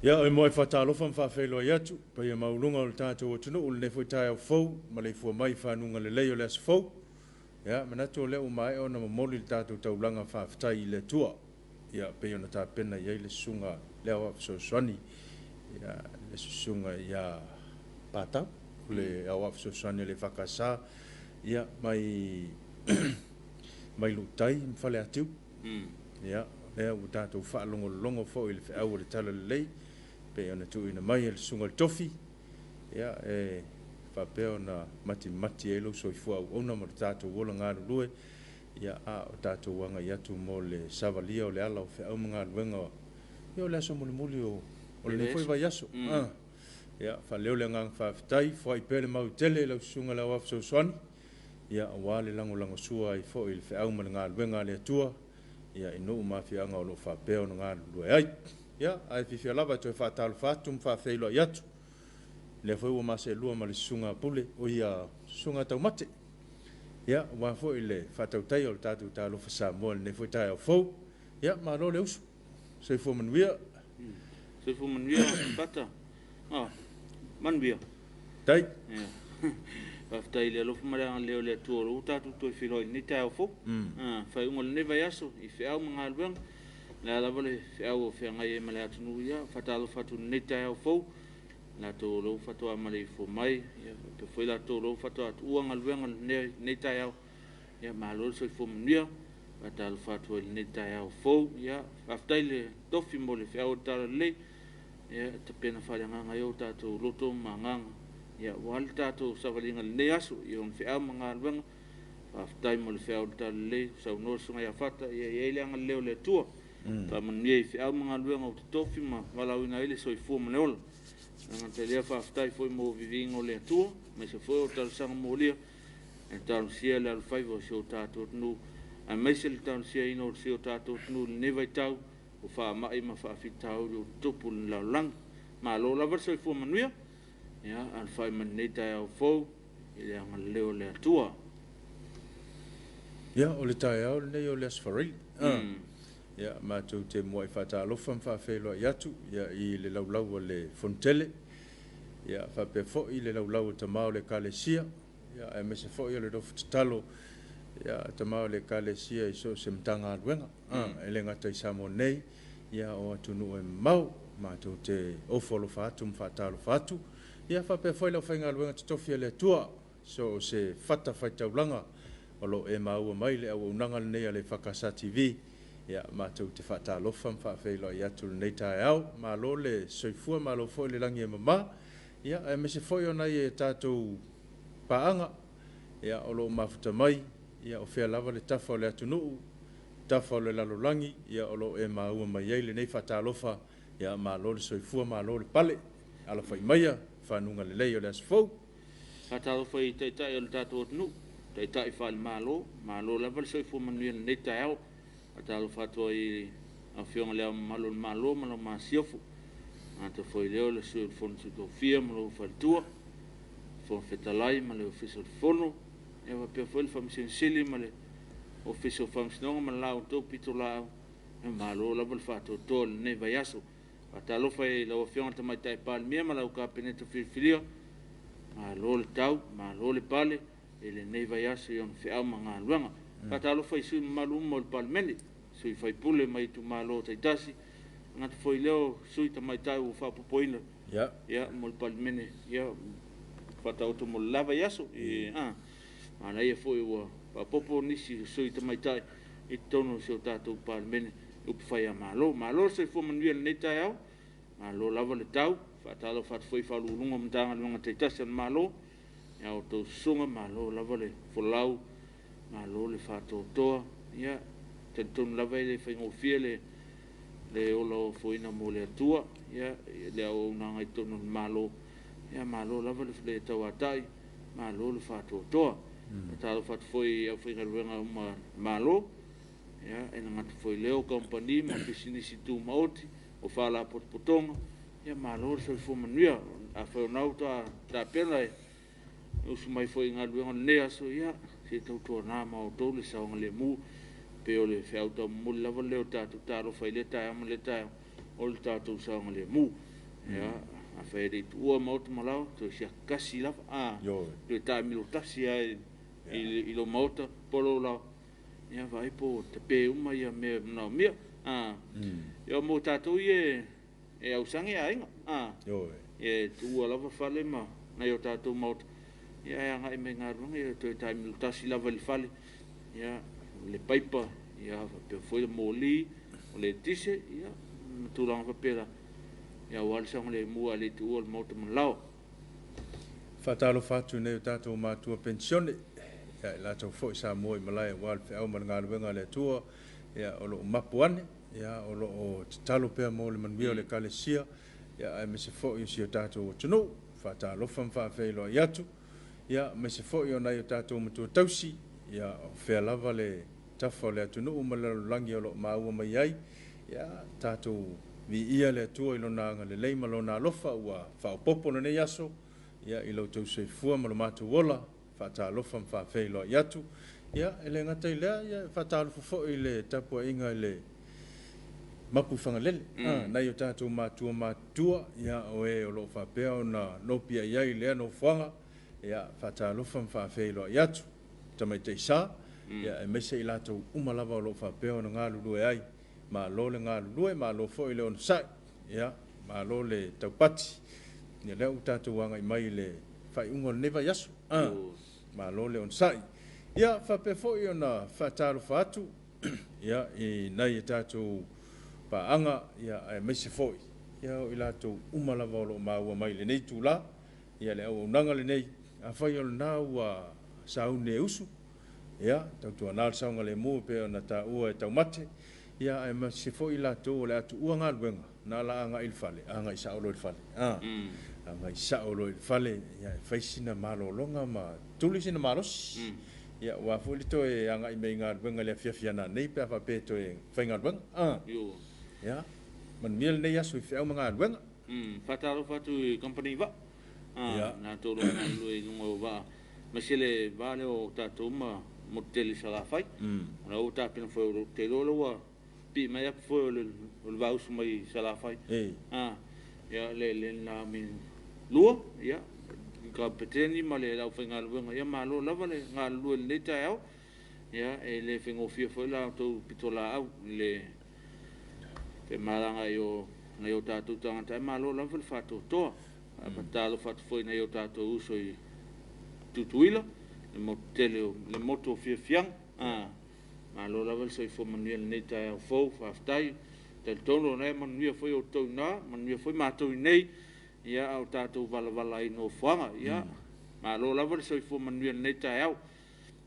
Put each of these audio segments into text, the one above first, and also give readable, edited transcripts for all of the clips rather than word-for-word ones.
Ia o mo fa Talofa fa felo yatu pa ia maulunga o tato o tunu le foi tai o fou ma le fu mai fa nunga le leo le fou ia manato le o mai ona mo moli tato taulanga fa tai le tua ia pe ona ta pena ia le sunga le o so swani ia le sunga ia pata le o so swani le fakasa ia mai mai lutai fa le atu ia le o tato fa longo fo il fa o le tala le pe ona tu ina mai el sunga tofi ya fa pe ona mati elo so ifua ona mo tato wola nga lue ya a o tato wanga ya tu mo le savalia o le ala o fe o nga wenga yo la so mo o le foi vai yaso ya fa leo le nga fa tai foi pe mau tele lo sunga la wa so swan ya wale lango sua i fo il fe o nga wenga le tua ya ino mafia nga o fa pe ona nga lue ai ya ai fi lava to fa Talofa tum fa feilo yatu le foi o mase lua ma le sunga pule o ia sunga tau mate ya wa foi le fa tau tai o tatu Talofa Samoa le foi tai o fo ya ma lo le us se fo manwia pata man bia tai after ile lo fumara le le tuo tatu to filo ni tai o fo fa ngol ne va yaso i fe au mga albang la la vole au fe ngai male atunu ya fatalo fatu neta au fo la to lo fatu amale fo mai ya to foi la to lo fatu atu ngal wengal neta au ya malo so fo mnia fatalo fatu neta au fo ya after le to fi mole fe au tar le ya te pena fa nga yo tato loto mangang ya wal tato savalinga le asu yon fe au ngal weng after mole fe au tar le so no so ya fata ya ile ngal le le tu pa man ye fi au mga luenga o tofi ma wala ina ile so i fu maneol nga te lea fa aftai foi mo vivingo le tu me se foi o tal sang mo le e tal sia le al fai vo so tato nu a me se le tal sia ino se o tato nu ne vai tau o fa mai ma fa fitau o topu la lang ma lo la verso i fu manuia ya al fai man neta o fo ile nga leo le tua ya o le tai au le o le asfari ya ma tu te mo fa Talofa fa felo yatu ya i le laulau le fontele ya fa pe fo i le laulau te mau le kalesia ya e me se fo i le do talo ya te mau le kalesia i so se mtanga wenga ele ngata i samo nei ya o tunu e mau ma tu te o folo fa Talofa atu ya fa pe fo i le fainga wenga tofi le tua so se fata fa taulanga o lo e mau mai le au nanga nei le fakasa TV ya ma tu te fa Talofa fa feilo ya tu nei tai au ma lo le soifua ma lo fo le langi e mama ya e me se fo yo na e tatu paanga ya o lo mafuta mai ya o fe lava le tafa le atunu tafa le lalolangi ya o lo e ma u mai le nei fa Talofa ya ma lo le soifua ma lo le pale ala fai mai fa nunga le le yo le asfo fa Talofa i tai o tatu nu tai fa ma lo lava le soifua manuia nei tai au atalo fatu i a fiona le malo malo masiofu ante foi leo le sul fonso do fia malo faltua fon fetalai malo official fono e va pe foi famisen sili malo official famsino malo to pitula e malo la vol fatu tol ne vayaso atalo foi la fiona tamai tai palmia malo ka peneto filfilio malo le tau malo le pale ele ne vayaso yon fe amanga luanga atalo foi su malu mo palmeni sui fai pule mai tu malo tai tasi ngat foi leo sui ta mai tai u fa popoina ya mo palmeni ya fata auto mo lava yaso e ana ia foi o popo nisi sui ta mai tai e tono se tato palmeni u fai malo se fo manuia nei tai au malo lava le tau fatalo fat foi fa lunga mtanga lunga tai tasi malo ya auto sunga malo lava le folau malo le fato toa ya tenton lava le faingo fiele le olo foina mo le tua ya le o nanga i tono malo ya malo lava le tawa tai malo le fato toa talo fat foi a foi ngalwenga malo ya ena ngat foi leo company ma business tu maoti o fala potpotonga ya malo se fo manuia a foi nauta ta pena usu mai foi ngalwenga nea so ya se tau tō nā mau tō le saonga le mū pe o le whiau tau mū lava leo tātou tāro whai le tai ama le tai o le tātou saonga le mū ya a fe de tua moto malau to sia kasi la Yo. to ta mi lo tasi ai i lo moto polo la ya vai po te pe uma ia me no mia yo mo tatu e au sangi ai Yo. e tua la fale ma na yo tatu moto ya nga me nga runga to ta mi lo tasi la vali fale ya le paipa ya pe foi moli o le tise ya tu lang pela ya wal sang le mua le tu ol moto lao Fatalo fatu ne tato matua pensione ya la to fo sa moi malai wal fe au man wenga le tua ya o lo mapuane ya o lo o talo pe mo le man le kalesia ya ai me se fo yo si tato tuno fatalo fam fa fe lo yatu ya me se fo yo na yo tato mutu tausi ya fe lava le tafo le tuno umala langi o lo mau mai ai ya tato vi ia le tua ilo na le lei malona lofa ua fa popo ne yaso ya ilo to se fu malo matu wola fa ta lofa fa fe lo yatu ya ele ngata ile ya fa ta lofa fo ile tapo inga ile mapu fanga lele na yo tato matua ya oe o lo fa pe ona no pia ya ile no fanga ya fa ta lofa fa fe lo yatu tamai te sa ya e mese ila to umalava lo fa pe ona ngalu ai ma lo le nga lue ma lo fo ile on sai ya ma lo le tapati ni le utatu wanga mai le fai ungo neva yasu ma lo le on sai ya fa pe fo ona fa taru fatu ya e nai tatu pa anga ya e mese fo ya ila to umala volo ma wa mai le nei tula ya le o nanga le nei a fa yo na wa saune usu ya tatu anal saunga le mo pe ona ta ua e tau mate ya ma se fo ila to la tu uanga wenga na la anga il fale anga isa o lo il fale anga isa o lo il fale ya faisina malo longa ma tulisina malos ya wa fo lito e anga i menga wenga le fia na nei pe fa pe to e fainga wenga ya man miel nei asu fe o manga wenga fatalo fatu company va na to lo na lo e ngo va masele vale o tato ma motel sala fai na o tapin fo te lo wa pi mai fo le vaus mai sala fai ya le na min luo ya ka peteni male la fenga luenga ya malo lava le nga luo le tao ya e le fengo fio fo la to pitola au le pe malanga yo na yo tatu tanga malo lava le fato to patalo fat foi na yo tatu uso i tutuila le motel le moto fio fiang ma lo lava so fo manuel neta fo faftai tel tono na manuel foi o to na manuel foi mato nei ya au tato vala no fanga ya ma lo lava so fo manuel neta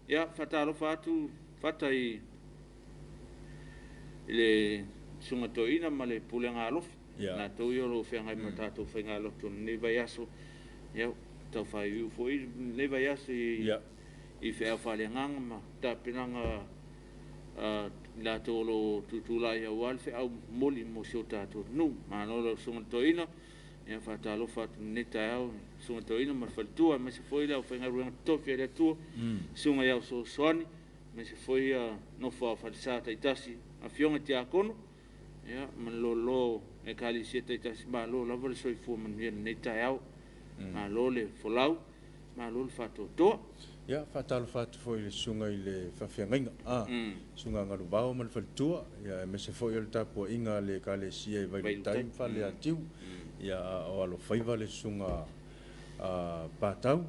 ya fatalo fatu fatai le sunga to ina male pulenga alof na to yo lo fianga matato fenga alof to ne vayaso ya to fai foi ne vayaso i fe fale ngang ma ta pinanga la to lo tutula ya wal fe au moli mo shota to nu ma no lo sunga to ina ya fatalo fat neta au sunga to ina ma faltua ma se foi la fenga ruang to fe le tu sunga ya so soni ma se foi no fa falsata itasi a fionga ti akono ya man lo e kali seta itasi ba lo la vol so fu man yen neta au ma lo le folau ma lo fato to ya fatalo fatu foi le sunga ile fafianga sunga ngalu bao man faltua ya me se foi el tapo inga le kale sia vai time fale atiu ya o alo faiva le sunga patau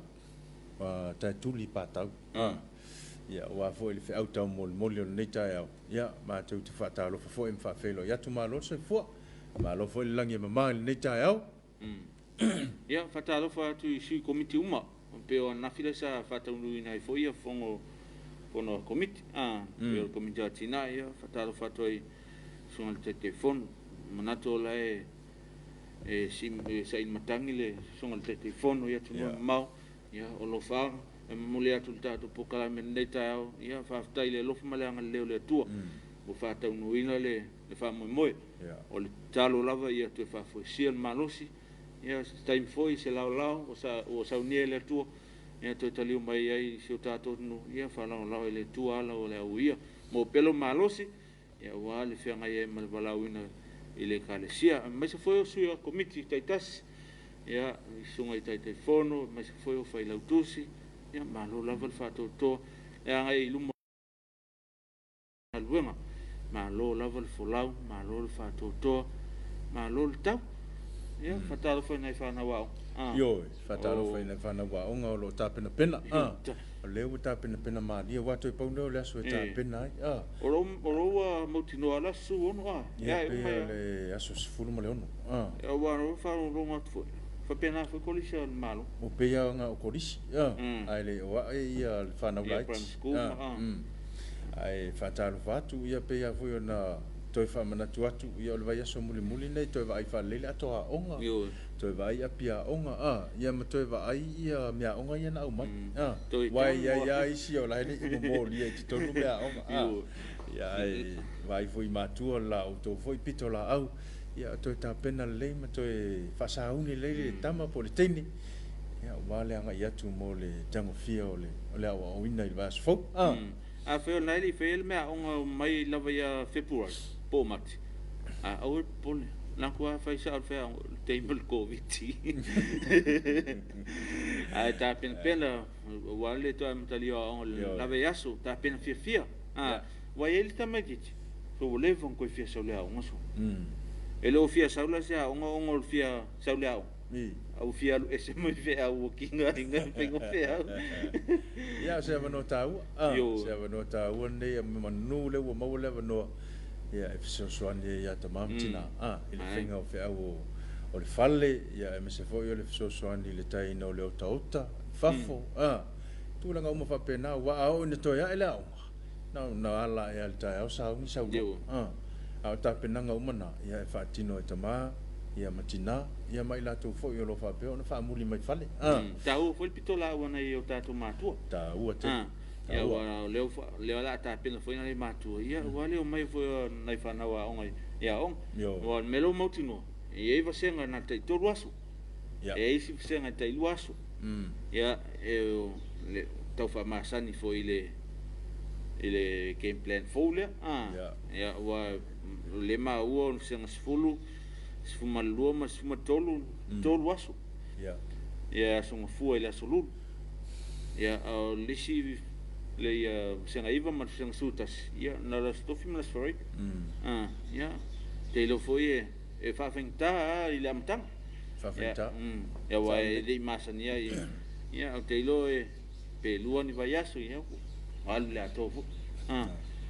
ta tuli patau ya wa foi le auto mol neta ya ma tu te fatalo foi fa felo ya tu malo se foi malo foi langi mama neta ya fatalo fa tu si komiti uma pero na fila sa fata unu i foi fongo pono komiti pero komiti atina ya fatalo fatoi son te telefon manato la sim sa in matangi le son te telefon ya tu mau ya o lo fa mole atu tato pokala meneta ya fa ile lo malanga le tu o fata unu le fa moi o le talo lava ya tu fa foi sil malosi ya time foi se lao o sa uniele tu ya to taliu mai ai se tato no ya fa lao ele tu ala o le uia mo pelo malosi ya wale fianga ye mal balawina ile kalesia mai se foi o sui a komiti taitas ia sunga i tai fono mai se foi o fai lautusi ia malo lava le fatoto ia ngai lumo aluenga malo lava le folau malo le fatoto malo le tau ia fatalo foi nai fana wao yo fatalo foi nai fana wao nga lo tapena pena o leu tapena ma dia watu i pauno le aso tapena oro motino ala su ono ia le aso sfulu mo le ono ia wa fa ro ngat foi fa pena foi kolisi al malo o peia nga o kolisi ai le wa ia le fana wai ai fatalo fatu ia peia foi ona toi fa mana tuatu ia le vai aso muli nei toi vai fa lele atoa onga toi vai apia onga ia ma toi vai ia mea onga ia na umai wai ia isi o lai ni mo lia ti tonu mea onga ia vai foi matua la o to foi pitola au ia toi ta pena le ma toi fa sauni le tama politeni ia wale anga ia tu mo le tango fia o le o ina i vas fo a fe na li fe mea onga mai lava ia february po mati au pole na kua fa sa fe table covid ta pena wale to am tali o lava yaso ta pena fia wa ele tamai dit so le von ko fia so le onga so ele o fia sa la sa onga fia sa le au fia ese mo fia o kinga pengo fia ia se va notau se va notau ne manu le o mo le no ia e so ane ia tamam tina ele penga o fia o le falle ia me se foi o le so ane le tai no le ota fafo tu langa uma fa pena wa au ne to ia ele au na ala ia le tai au sa ni sa au ta pena nga uma na ia fa tino e tama ia matina ia mai la tu foi o lo fa pe ona fa muli mai fale tau foi pitola ona i o tatu matua tau te ia wa leo la ta pena foi na matua ia wa leo mai foi nai fa na wa onga ia on wa melo motino ia va senga na te to ruaso ia isi senga te ruaso ia le tau fa masani foi ile game plan folia ia wa le ma uo senga sfulu sfuma lua ma sfuma tolu waso ia songa fua ile solu ia lisi le senga iva ma senga sutas ia na la stofi ma sfori ia te lo foi e fa fenta ile amtang fa fenta ia wa le masania ia te lo pe lua ni vayaso ia al le ato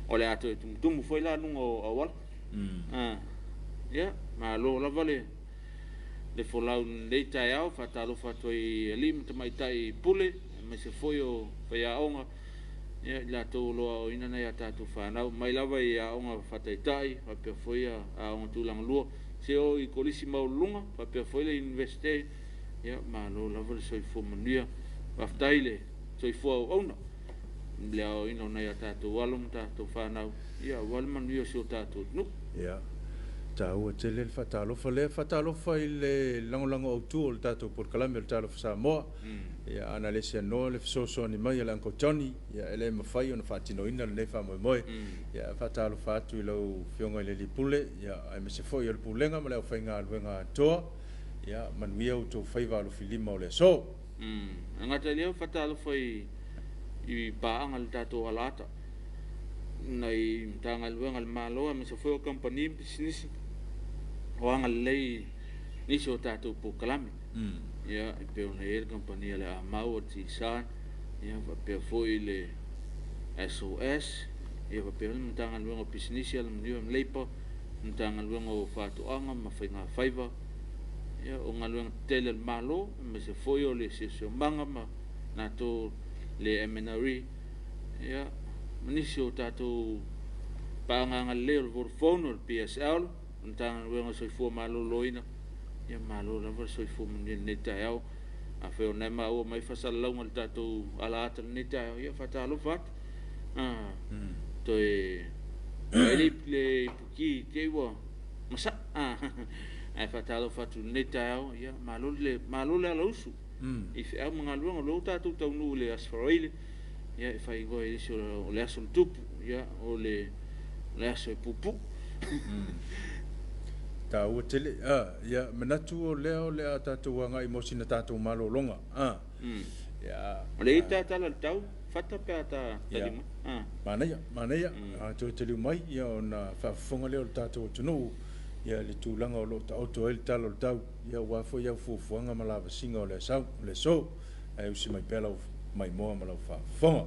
o le ato tum foi la nungo awal ia ma lo la vale le folau le tai au fa Talofa toi lim te mai tai pule me se foi o fa onga ia la to lo ina na ya tatu fa na mai lava ia onga fa tai fa pe foi a on tu lang luo se o i kolisi mau lunga fa pe foi le investe ia ma lo la vale soi fo mania fa taile soi fo ona leo ina na ya tatu walum tatu fa na ia walman io so tatu no ia tau te le fatalofa i le langolango au tu o le tatou porkalame o le Talofa Samoa ia ana le se anoa le fesoasoa ni mai le Uncle Johnny ia ele mafai ona faatinoina lenei faamoemoe ia fatalofa atu i lau fioga i le lipule ia ae mese foʻi o le pulega ma le aufaigaluega atoa ia manuia outou fai valofilima o le aso agata lea fatalofa i paaga le tatou alata nai tagaluega le maloa mese foʻi o company business o anga lei nisi o tatou pokalame ia e pe ona e le company le amau o tisan ia pe foi le SOS ia pe le mtanga luengo business ia le mniu leipa mtanga luengo fatuanga ma fainga faiva ia o ngaluengo tele malo me se foi o le sesio manga ma na to le Missionary ia nisi o tatou panga le Vodafone o PSL tanga luengo soi fu malo loina ia malo la soi fu ne tao a fe ona ma o mai fasal longa le tatou ala ata ne tao ia Fatalofa to le puki te wa masa ai Fatalofa tu ne tao ia malo le ala usu i fe a mga luengo lo tatou tau nu le asfarile ia e fai go e o le aso tupu ia o le aso pupu ta o tele ia manatu o lea tatou anga i mosina tatou malolonga ia le ta tala tau fata pe ta talima manaya to tele mai ia ona fafonga le o tatou tunu ia le tulanga o lo ta auto el talo tau ia wa fo ia fuanga malava singa o le sau le so ai usi mai pela mai mo malau fa fonga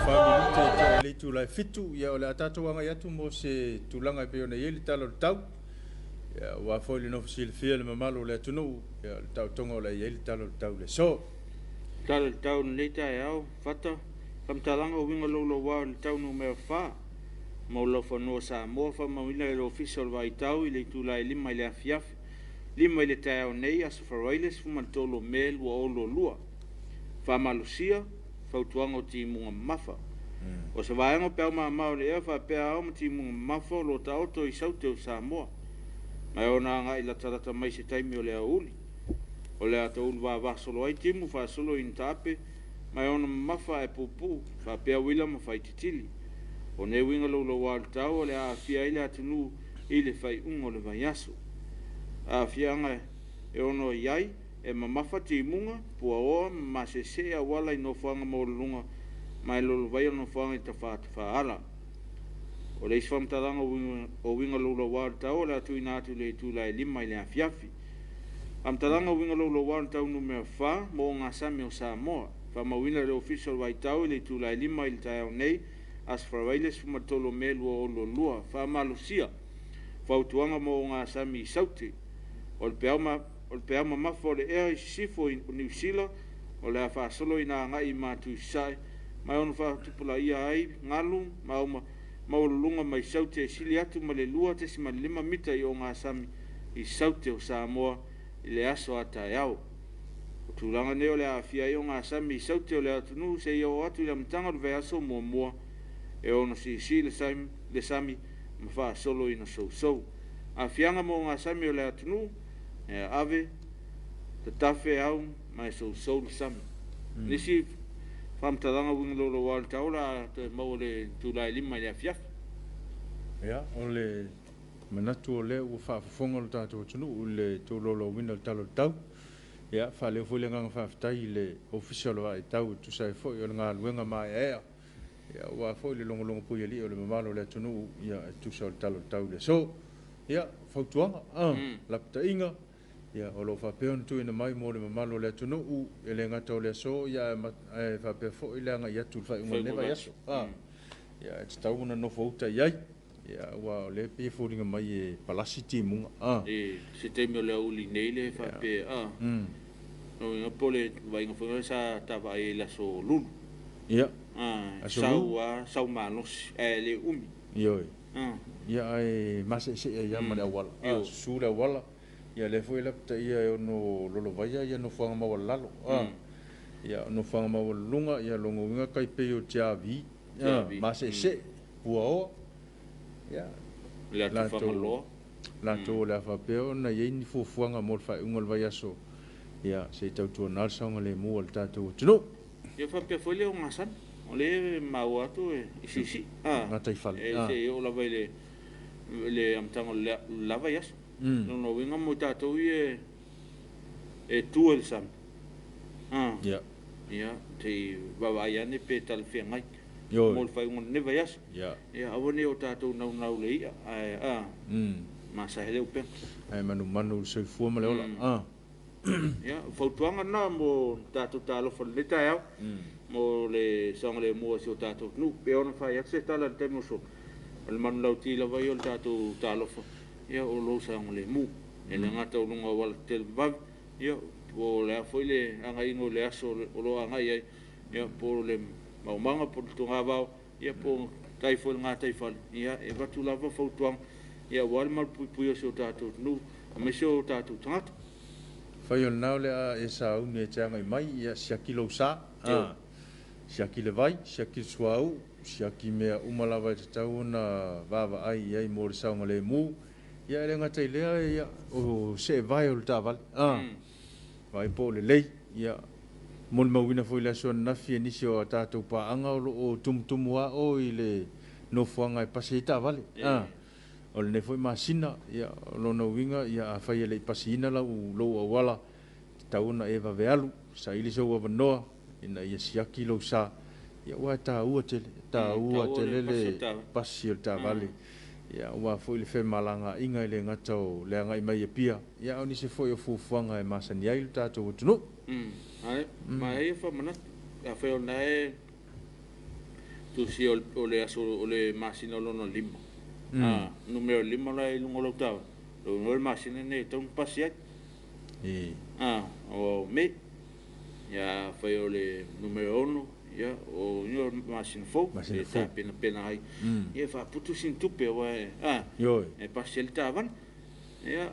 family te le tu lai fitu ia o le atato anga ia tu mo se tulanga pe ona ile talo tau ia wa foi le no fsil fiel me malo le tunu ia tau tonga le ile talo tau le so tau le tai au fata kam talanga winga lo wa le tau no me fa mo lo fa no sa mo fa mo ile le official vai tau ile tu lai lima ile afiaf lima ile tai nei as for royals fu man tolo mel wo lo lua fa malusia fautuanga o timunga mafa. O se vaenga pēo maa le ea wha pēa au ma timunga mafa lo ta auto I saute o Samoa. Mai ona nga ila tarata mai se taimi o lea uli. O lea ta uli wa solo ai timu wha solo in tape. Mai ona mafa e pupu wha pēa wila ma whai titili. O ne winga lo wal tau o lea a fia ile atunu ile whai ungo le vai aso. A fia nga e ono iai e mamafa timunga pua oa ma se se a wala ino whanga maulunga mai lolo vai no whanga I ta whaala. O le iswam taranga o winga lolo wār tau le atu inatu le tu lai lima I le afiafi. Am taranga o winga lolo wār tau numea wha mo ngā sami o Samoa. Wha mawina le official vai tau le tu lai lima I le tai au nei as whawailes fumatolo melu o lo lua. Wha malusia whautuanga mo ngā sami I saute. O le peama mafo le ea I sifo I New Zealand o le a solo I nā ngai mātu sai mai ono wha tupula ia ai ngalu maulunga mai saute sili atu ma le lua te sima 5 mita I o ngā sami I saute o Samoa I le aso ata iau o tūlanga neo le a fia I o ngā sami I saute o le atunu se I o atu I le mtanga le vai aso mua e ono si le sami ma wha solo I na sou a fianga mo ngā sami o le atunu e ave te tafe au mai sou le sami nisi famtaranga winga lo wal taula te mau le tulai lima le afiaf ia o le manatu o le u fa fonga lo tato tunu u le tololo winga talo tau ia fa le fo le nga fa tai le official vai tau tu sai fo yo nga luenga mai ia wa fo le longo pu li o le mamalo le tunu ia tu sai talo tau le so ia fautuanga la ptainga ia o lo fa peon tu ina mai mo le mamalo le tunu u ele nga to le so ia fa pe fo ile nga ia tu fa un le va yaso ia it's tau na no fo ta ia ia wa le pe fo ringa mai e palasi timu se te me le uli nei le fa pe no pole vai nga fo sa ta vai la so lulu ia sau manos le umi yo ia ai mase se ia ma le wala su le wala ia le foi la ta ia no lo vai ia no fanga ma wala ia no fanga ma lunga ia longo winga kai pe o tiavi mase se puo ia la fanga lo la to la fa pe ona ia ni fu fanga mo fa ungol vai aso ia se tau tu na sanga le mo al tato tino ia fa pe foi le o ngasan o le mau atu isi na tai fal se o la vai le amtango la vai aso no winga mo tato e tu el sam ia te va ia ne pe tal fe ngai mo fa un ne vai aso ia avone o tato na le ia ma sa hele upe ai manu se fu ma le ola ia fautuanga na mo tato Talofa le tai mo le song le mo so tato nu pe ona fa ia se tala te mo so al manu lauti la vai o tato Talofa ia o lo song le mu ele ngata o lunga wal te va ia o le foi le anga ingo le aso o lo anga ia po le manga po tunga va ia po tai foi ngata i fal ia e va tu lava fautuang ia wal mal pu so tato nu me so tato tangat fai on now le a e sa u ne tanga mai ia siakilo sa siakile vai siakil suau siaki mea umalava te tau na vava ai ai mo le saunga le mu ia le ngata lea ia o se vai o taval vai po le lei ia mon mawina foi la son na fi ni o tatou pa anga o tumtumua o ile no fuanga e pasi taval o le foi masina ia lo no winga ia fai le pasina la u lo wala tauna eva vealu sa ile so wa no ina ia siaki lo sa ia wa ta u te le pasi o taval ia wa foi le fe malanga inga le ngato le ngai mai pia ia oni se foi o fuanga e masani ai tatou tunu ai mai fa mana a fe ona tu si o le aso o le masina lono lima. Numero lima la ilungo lo tau. Lo masina ne tong pasiat. O me ya foi o le numero 1 ya o yo masina fo e ta pena ai. Ia fa putu sin tupe wa yo e pasiel tavan. Ya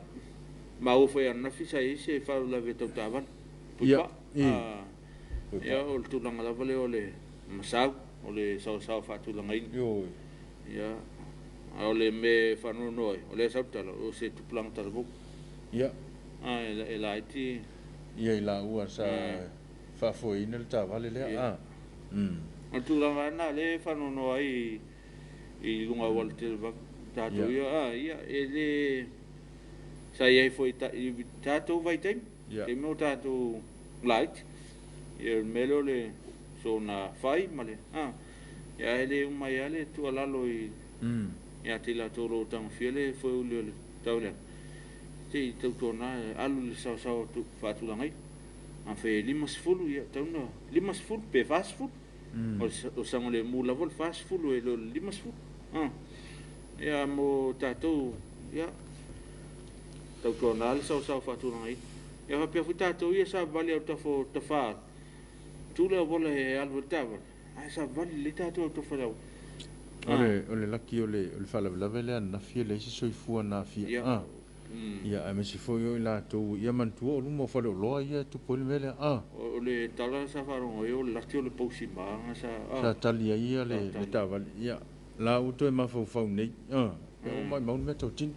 mau foi ana fisa ese fa la veto tavan. Ya, Ya o tulanga la vale o le masau o le sao fa tulanga in. yo Ya o le me fa no noi o le sa tala o se tu plan tala bu. ya E la iti ia la ua sa fa foi nel ta vale le o tulanga na le fa no noi I lunga walte va tato ia ele sai foi tato vai tem tem meu tato light e melo le so na fai male ia ele uma ia le tu ala lo ia tila toro tang fiele foi o le taule ti tu na alu sa tu fatu langai a fe limas fulu ia tauna limas fulu pe fast food o sango le mula vol fast food e lo limas fulu ia mo tato ia tau tonal sa fatu langai ia pe tato ia sa vale o tafo tafa tu le vola e alvo tava ai sa vale le tato to fa ole laki ole fala vele na fiele si soifua na fia ia a me si foi o la to ia mantua o mo fale lo ia tu pole vele o le tala sa farongo o le laki o le pousi ma sa talia ia le tava ia la uto e mafau fau nei o mai mau me to tin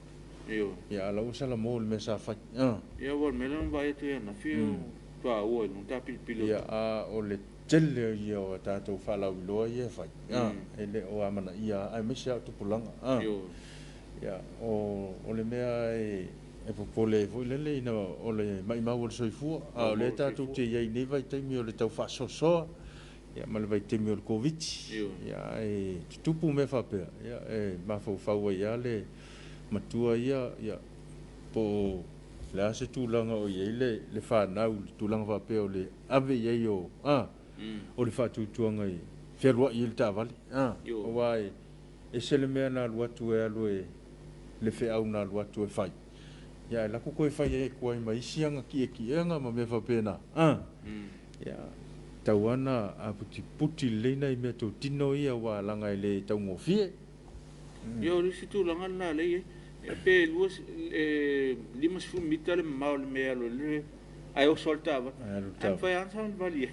ia la usa la mo me sa fa ia vol me lan vai tu na fio tua o non ta pilo ia o le tele ia o tato fala lo ia fa ele o amana ia ai me sa tu pulanga ia o le mea e popole foi le ina o le mai mau le soifua o le tato te ia nei vai te mi o le tau fa so ia ma le vai te mi o le covid ia e tupu me fa pe ia e ma fau ia le matua ia po la se tu langa o ia le fa na tu langa fa pe o le ave ia o o le fa tu tuanga i ferwa i le tavali o vai e se le mea na lua tu e alo e le fe au na lua tu e fai ia la ko e fai e kuai mai sianga ki enga ma me fa pena ia tauana a puti leina i me to tino ia wa langa i le tau ngofie ia o le situ langa na le pe luas limas fu mitale mal me alo le ai o soltava fai ansa vali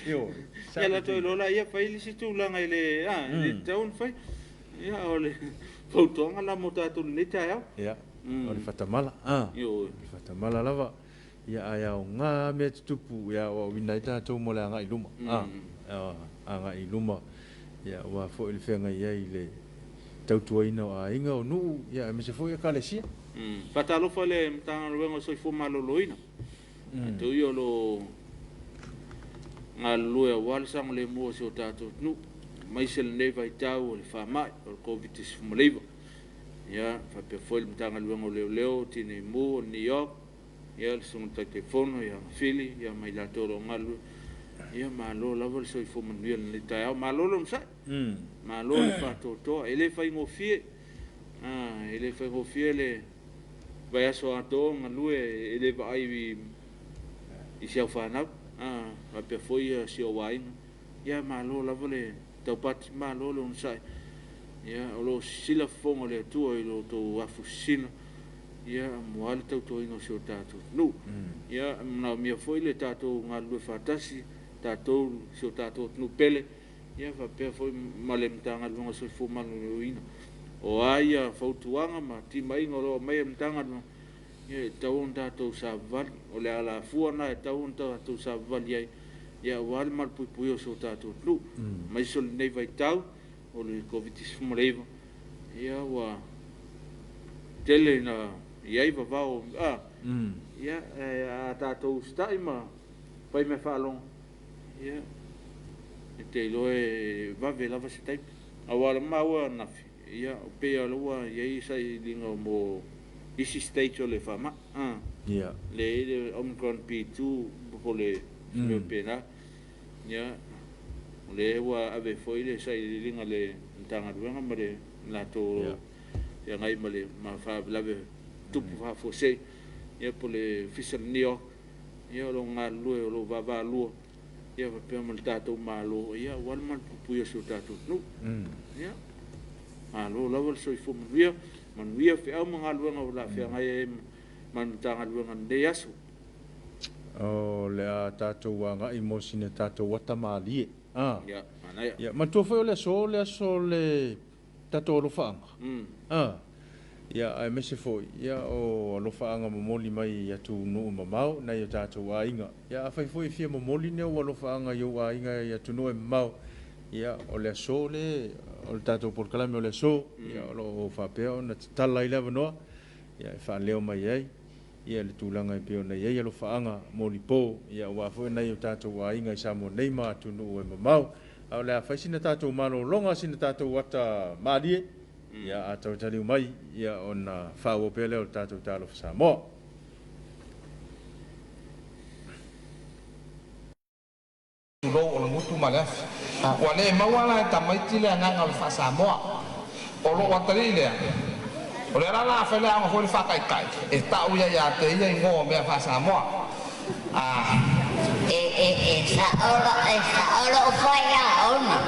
io ia la to lola ia fai le situ langa i le taun fai ia o le fotonga la mota to le taia ia o le fatamala io fatamala lava ia ai au nga me tupu ia o winaita to mo la nga i luma nga i luma ia wa fo il fenga ia i le tautuaina a inga o nu ia me se foi a kalesia Talofa le mtanga luengo soi fu maloloina tu yo lo ngalue wal sang le mo so tato nu mai sel ne vai tau le fa mai o covid is fu maleva ia fa pe foi mtanga luengo leo tini mo New York ia sung ta telefono ia fili ia mai la toro ngalu ia malo lava soi fu manuel le tau malo lo msa malo le fa to ele fa ngofie ele fa ngofie le vai aso ato ngalue ele vai i sia fa na va pe foi si o wai ia malo lava le tau pat malo lo msa ia lo sila fongo le tu i lo to afusina ia moal tau to ino so tato nu ia na mi foi le tato ngalue fatasi tato so tato nu pele ia va pe foi malem tanga lunga so fu manu ina o aia fautuanga ma ti mai ngolo mai mtanga no ia tau tato sa val o le ala fu na tau tato sa val ia wal mal pui so tato nu mai so nei vai tau o le covid is fumreva ia wa tele na ia va va ia a tato stai ma pai me falon ia te loe va vela va stai awala maua na ia pe aloa ia sai linga mo isi state o le fama ia le Omicron P2 po le pena ia le wa ave foi le sai linga le tanga ruanga mare la to ya ngai male ma fa lave tupu fa fo sei ia po le fisal nio ia lo ngalu lo baba lu ia pe mal tato malo ia wal man pu ia so tato no ia alo la wal so fo man via fe au mangalu nga la fe ngai man tanga ruanga de aso o le a tato wanga i mosine tato wata mali ya manaya ya ma to fe le tato lo fanga ya ai mese foi ya o lo fanga mo moli mai ya tu no mamau na ya tato wa inga ya fai foi fia mo moli ne o lo fanga yo wa inga ya tu no mamau ya o le o tato por kala me o le ya lo fa pe ona tala ile no ya fa leo mai ai ia le tūlanga i peo nei ia lo whaanga mōni pō ia ua fo nei o tātou wa inga i Samoa nei mā tunu e mamau au lea whai sina tātou mano longa sina tātou wata mārie ia a tau tariu mai ia o na whāua pēle o tātou Talofa Samoa Tulo o le mutu malef wa le mawala e tamaiti le nganga o le wha Samoa o lo watari lea o le rana fele anga hori whakaikai e tau ia te ia i ngō mea wha Samoa Saola o whaia ona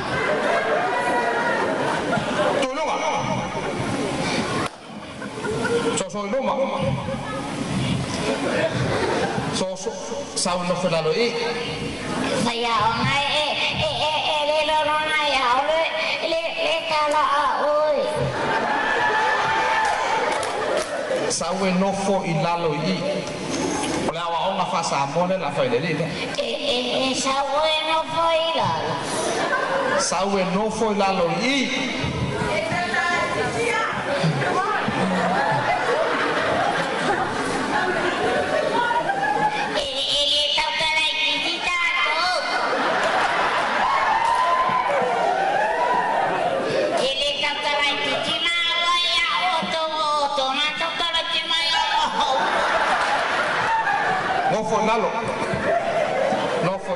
Tulunga so iluma so sau no whenalo i whaia ona le lorona ia ole le kala a oi sau e nofo i lalo i o le awa onga wha Samoa le la whaile li sau e nofo i lalo sau e nofo i lalo i no foi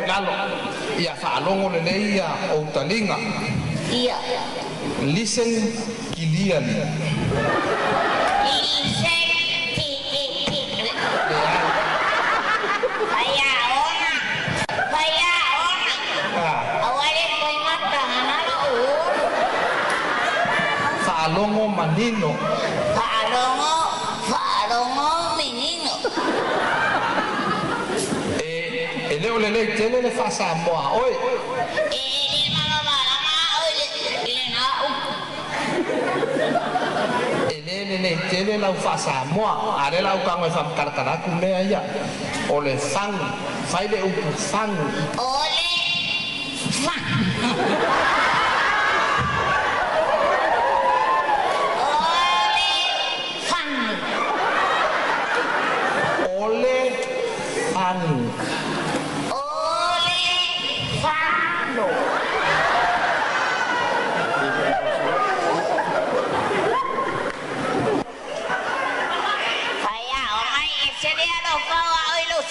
lalo ia whaalongo le nei ia o talinga ia listen kiliani listen whaia ona awale koi mata hanalo whaalongo manino whaalongo menino leo le lei tele le wha Samoa oi le lei tele lau wha Samoa are lau kango e whamkarakaraku mea ia o le whangu whai le upu whangu ole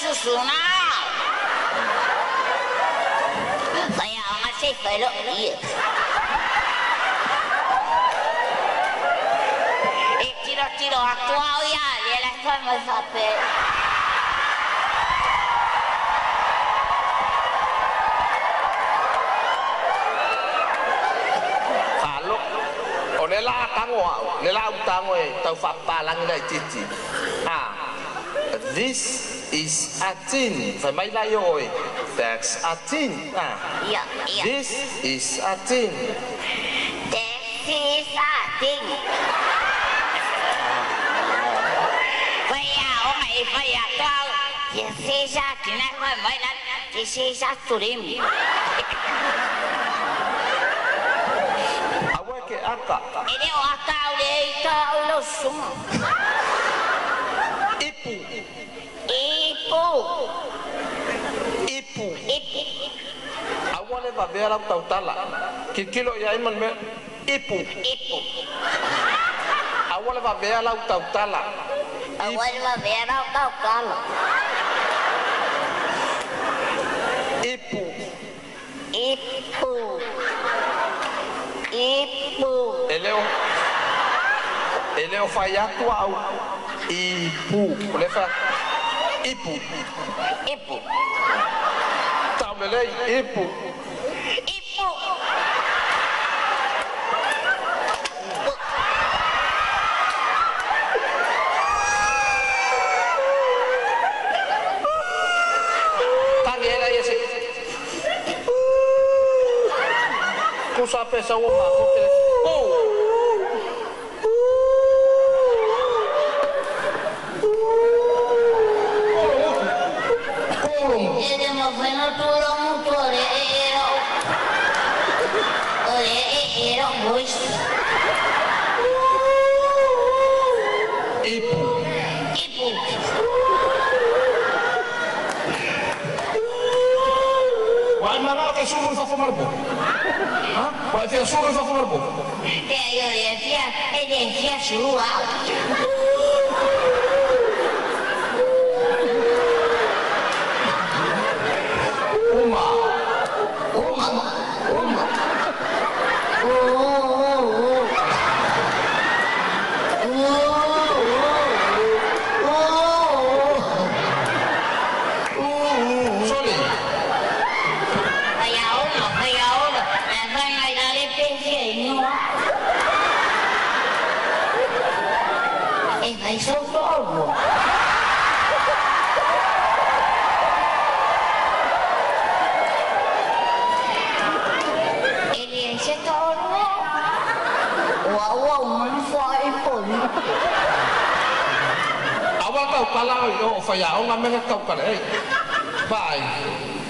Susuna. Saya masih belok dia. Tiro actual ya, dia lah sama sampai. Kalau olela tango, lela tango tau fapalang lai titi. This is a tin. Famay layo oi. That's a tin. Yeah. This is a tin. This is a tin. Vaya kau. This is a tin. This is a turim. Awak ke aka. Ini akau le kau lo semua. Ipu. Awale va vera tautala. Kilo ya iman me. Ipu. Awale va vera tautala. Ipu. o fai atu au ipu. Le fa ipu. Ipu. Tau lei ipu. Ipu. Tangi era ese. Ku sape sa wa ko te. Suruh fa marbo. Ha? Wa fi suruh fa marbo. Dia suruh. Uma.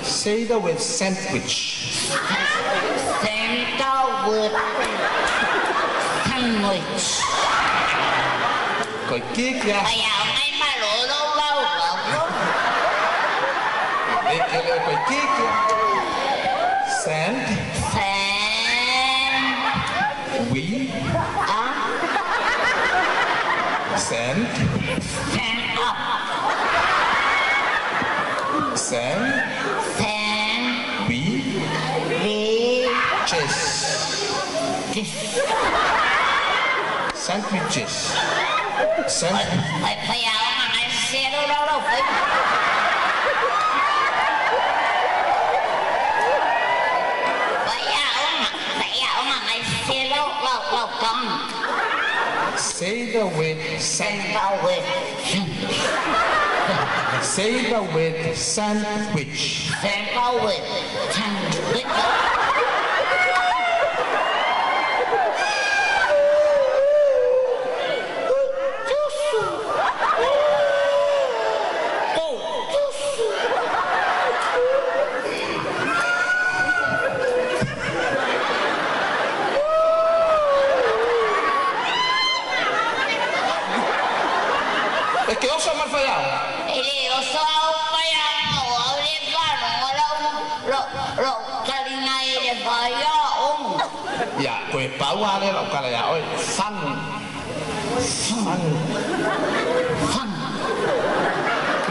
Say the word sandwich. Sandwich. Coi kick ya. Bây giờ mấy má lụa lâu. Để kêu coi kick ya. Sand. We. Sand. Up. Sand. Sandwiches. Bây giờ mà anh xe đâu phải. Bây giờ mà anh xe đâu cầm. Say the word sandwich. Say the word sandwich. Sandwich. bảo qua đây là cái là ơi phân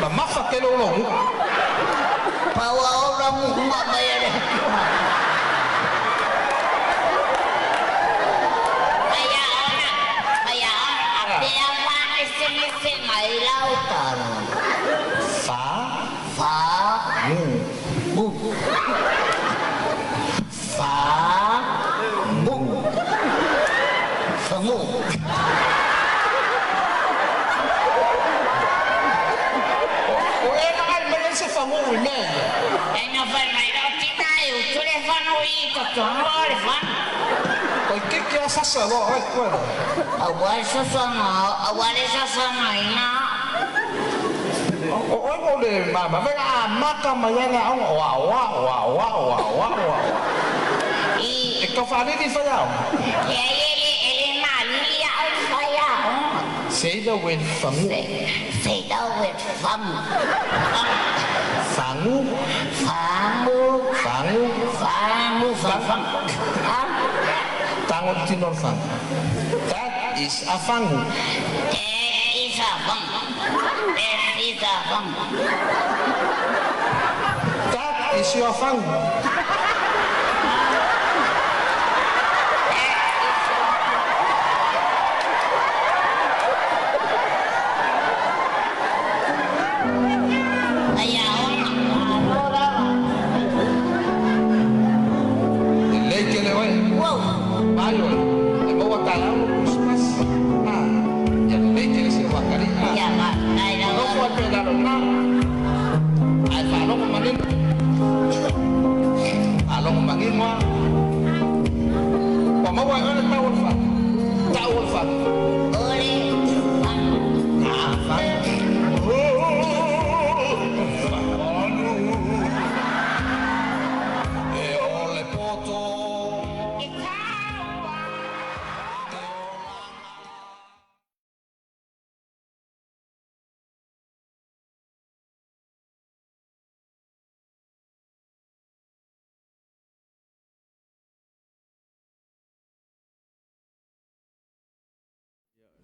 mà mắc phải cái lỗ lủng bảo ông cũng mà bây giờ mày lâu tờ phá ngu phá ngu em ai mà sẽ phá ngu nè em nó phải mày đâu tí tay chú để phá ngu y tập chuẩn lo để phá ôi cái kia sát sợ bộ ơi ở quay sát sợ nó ở quay đi sát sợ này nó ôi bộ đề mà phải là mắc cầm mà nghe là ông wow có phá đi phải không say the word phá ngu say the word phá ngu phá ngu tangon tinon fang. That is a fangu. That is a fang. That is your fangu.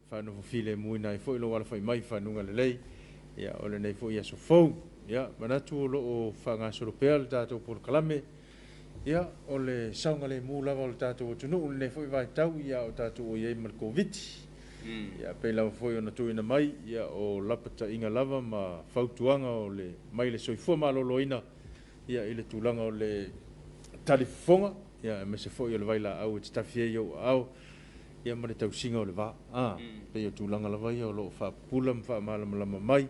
Whanau file mui nai fo ilo wala fai mai whanunga lelei. Ia, ole nei fo ia so fau. Ia, manatu o loo whanga soropea le tātou por kalame. Ia, ole saunga le mū lava o le tātou o tunu. Ole nei fo i vai tau ia o tātou o iei mal COVID. Ia, pei lava fo i ona tuina mai. Ia, o lapata inga lava ma fautuanga o le mai le soifua malolo ina. Ia, ile tūlanga o le talifonga. Ia, me se fo i o le vai la au e titafie i o au. Ia mare tau singa o le vā. Pei o tūlanga lawa ia o loo whapula mwha malama mai.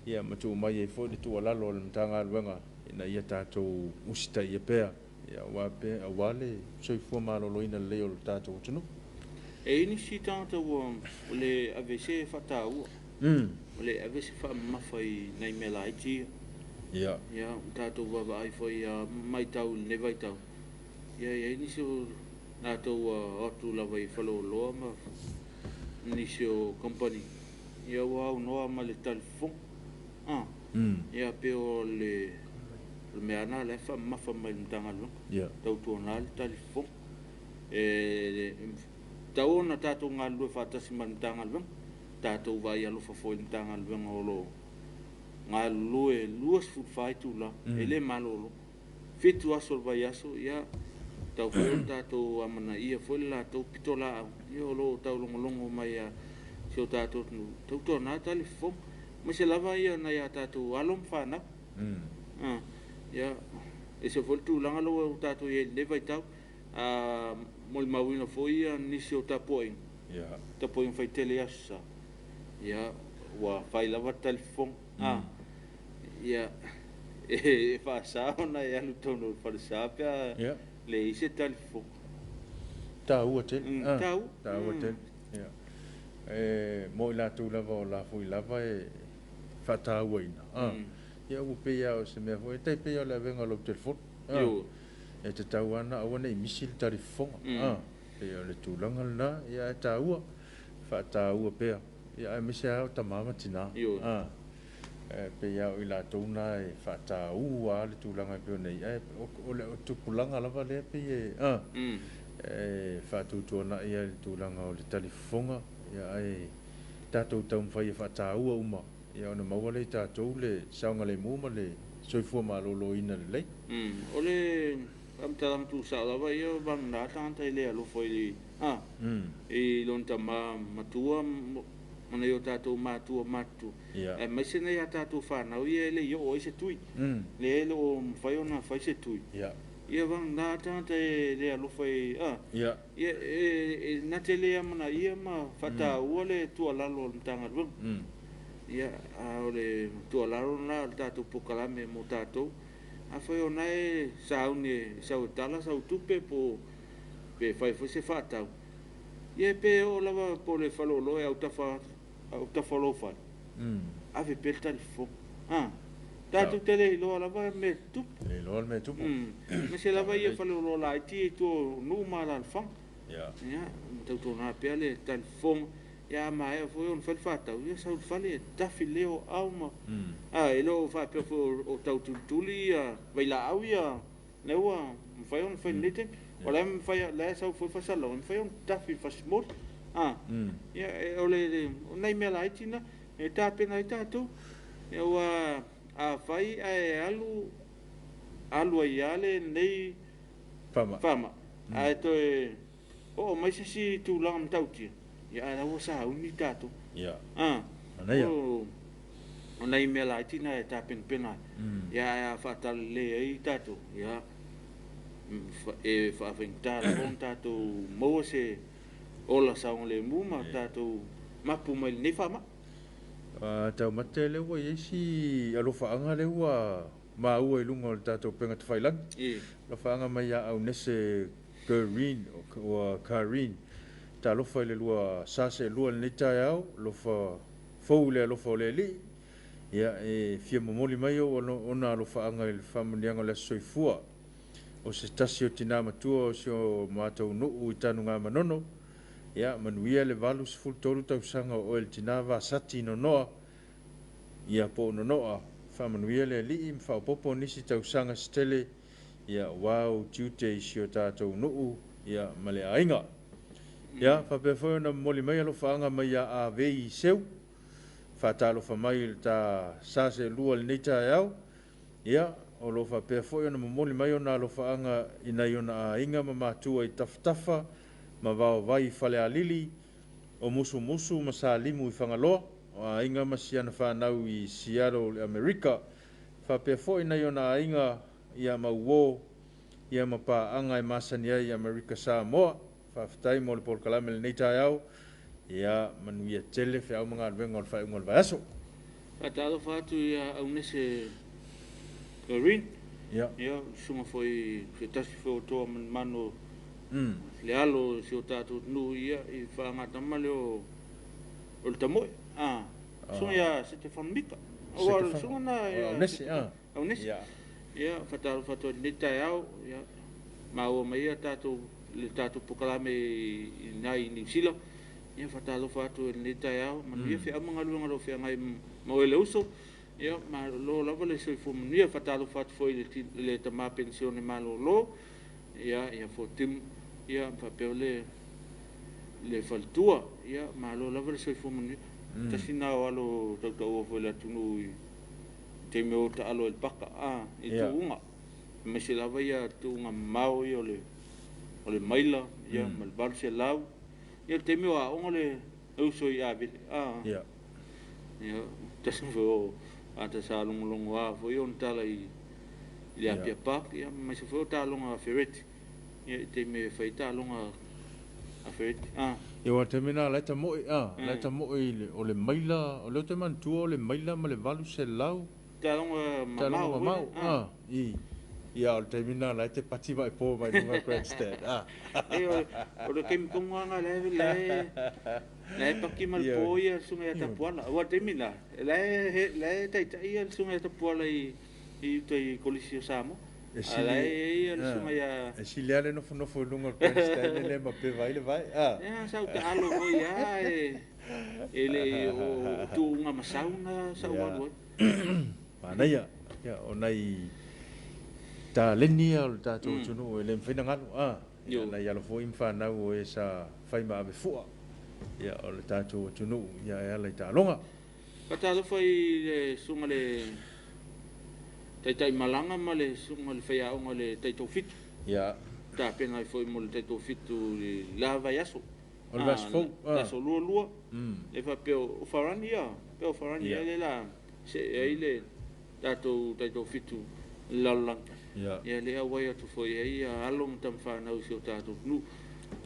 Ia matu mai e fo le tua lalo o le mtanga aluenga. Ina ia tātou usita ia pēr. Ia wape a wale soifua malolo ina leo le tātou tunu. E ini si tangata ua o le AVC whataua. O le AVC whamawhai nei mela iti. Ia. Ia, tātou wawa ai whai mai tau ne vai tau. Ia, ini si o tātou atu lawa i whalo loa ma nisi o company. Ia wau noa ma le talifong. Ia peo le mea na le whamawha mai mtanga lo. Ia. Tau tuana le talifong. Tau ona tātou ngā lua whātasi mai mtanga lo. Tātou vai alofa foi mtanga lo o lo. Ngā lua luas fuwhai tūla. Ele malolo. Fitu aso vai aso. Ia. Tau whai tātou amana ia foi la tau pitola au. Ia o lo tau longo mai a sio tātou tunu. Tau tuana talifong. Ma se lava ia na ia tātou alom whanau. Ia. E se foi tūlanga lo o tātou ia le vai tau. Mol mawina foi ia nisi o tapoing. Ia. Tapoing whai tele asa. Ia. Wa whai lava talifong. Ia. E whaasao na ia lutono wharisao pia. Ia. Le ise talifong. Tau atel. Tau. Tau atel. Ia. Mo i la tū lava o la fui lava e whatau aina. Ia upe ia o se mea fo. E tei pe ia le venga lo telefon. Yo. E te tau ana awana i misi le talifonga. Pe ia le tūlanga lana. Ia e taua. Whatau pea. Ia e misi au tamama tina. Yo. Pe ia o i la tūna e whatau a le tūlanga peo nei. O le tupulanga lava le pe e. Whatu tuana ia le tūlanga o le talifonga. Ia e tātou tau mwhai e whatau uma. Ia ona maua le tātou le saunga le mūma le soifua malolo ina le lei. O le amtaram tu sa lava ia bang na tanta ile alo foi li. E lonta matua mana yo tātou matua matu. E mai se nei a tātou whanau ia le yo o se tui. Le ele o mwhai ona whai se tui. Ia bang na tanta le alo foi. Ia na te le amana ia ma whata ua le tua lalo mtanga rung. Ia o le tua lalo na tātou pokalame mo tātou. A foi ona e saune sau tala sau tupe po pe fai foi se fatau. Ia pe o lava po le falolo e au tafalofa. Ave pel talifo. Tātou tele lo lava me tup. Le lo me tup. Me se lava ia falolo la ti to no mala fang. Ia. Ia tātou na pe le talifo. Ia mai foi on fel fatau. Ia sau fale tafi leo auma. Elo fa pe o tau tuli vai la au ia. Lewa fai on fai nete. Ola fai la sau foi fa salon fai on tafi fa small. Ia ole nei me la itina e ta pena tato. Ia wa a fai alu ia le nei fama. To o mai si tu lam tauti. Ia la o sa uni tato. Ia. Anai. Onai me la itina e ta pena. Ia fa tal le ai tato. Ia e fa ventara on tato mo se ola sa on le muma tato mapu mai ne fama. Tau mate le wa yesi alofa anga le wa ma ua ilunga o tato penga tawhailang. Alofa anga mai au nese Karin o Karin. talofa i le lua sase lua le tai au lofa fou le alofa o le li ia e fia momoli mai o ona alofaaga i le faamaliaga o le asosoifua o se tasi o tinā matua o se o matou nuu i tanuga manono ia manuia le 8 tausaga o le tinā vasati nonoa ia po nonoa faamanuia le alii ma faaopopo nisi tausaga setele ia wau tiute i sio tatou nuu ia ma le aiga ia faapea foi ona momoli mai alofaaga mai a avei seu faatalofa mai i le tasaselua lenei taeao ia o lo faapea foi ona momoli mai ona alofaaga inai ona aiga ma matua i tafatafa ma vaovai falealili o musumusu ma salimu i fagaloa o aiga ma siana fanau i Seattle le Amerika faapea foi inai ona aiga ia mauō ia ma paaga e masani ai Amerika Samoa faafetai mo le polokalame lenei taeao ia manuia tele feau magaluega o le faaiʻuga o le vaeaso faatalofa atu ia aunese Corinne ia suga foi se tasi feotoa manmano le alo se o tatou tunuu ia i faagatama le o le tamoe suga ia Stefan Mika ua suga na aunese ia faatalofa atu lenei taeao ia maua mai ia le tatou pokalame inai i New Zealand ia faatalofa atu lenei taeao manuia feʻau magaluega lo feagai ma o le uso ia ma lo lava le soifua manuia faatalofa atu foi le tamā pensione malōlō ia fotimu ia faapea le faletua ia malo lava le soifua manuia tasina o alo tautaua foi le atunuu i taimi o taalo i le paka i tuuga ma se lava ia tuuga mamao ia o le maila ia ma le valu selau ia le taimi o aʻoga le uso i avele ia tasi foi o atasalogologo a foi ona tala i le apia park ia ma se foi o taloga a fereti ia i taimi fai taloga a fereti ia ua taimina laita moʻi o le maila o leo te manatua o le maila ma le valu selau taloga mamao ia o le taimina lai te pati mai po mai nunga grandstand o le kaimikongaga lae paki ma le po ia suga ia tapuala ua taimina lae taʻitaʻi ia le suga ia tapuala i utai kolisi o Samoa lae ia le suga ia e sili a le nofonofo i luga o le grandstand le ma pe vai le vai sau taalo foi e le o tuuga masauna saualu ai manaia ia onai taleni o le tatou tunuu e le mafeinagalu nai alo foʻi ma fanau o e sa fai ma avefua ia o le tatou tunuu ia e ala i taloga faatalofa i le suga le taitaʻimalaga ma le suga le faiaʻoga le taitoufitu ia tapena ai foi mo le taitoufitu i lava i aso o le vasofou taso lualua e faapea o farani ia pea o farani ia le la seʻeai le tatou taitoufitu i lalolaga ia lea auai atu foi ai ia alo ma tamafanau si o tatou tunuu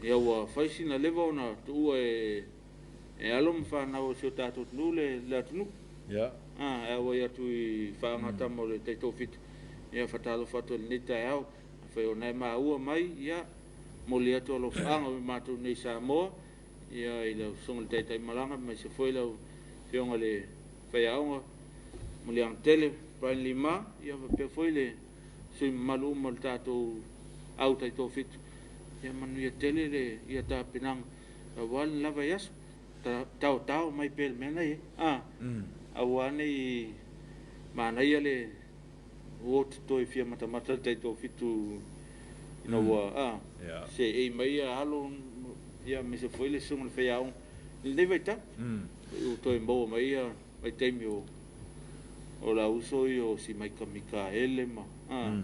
ia ua faisina leva ona tuua e alo ma fanau si o tatou tunuu le atunuu ia e auai atu i faagatama o le taitoufitu ia faatalofa atu lenei taeao fai ona e maua mai ia moli atu alofaaga o matou nei Samoa ia i lau soga le taitaʻimalaga mai se foi lau feoga le faiaʻoga mo le agatele Brian Lima ia faapea foi le sui malu mo le tatou au taitoufitu ia manuia tele le ia tapenaga auā le lava i aso taotao mai pe le mea nai auā nei manaia le ua totoe fia matamata le taitoufitu ina ua seʻei mai ia alo ia me se foi le suga le faiaʻoga lenei vaitaʻu ua toe maua mai ia mai taimi o lauso i o si Maika Mikaele ma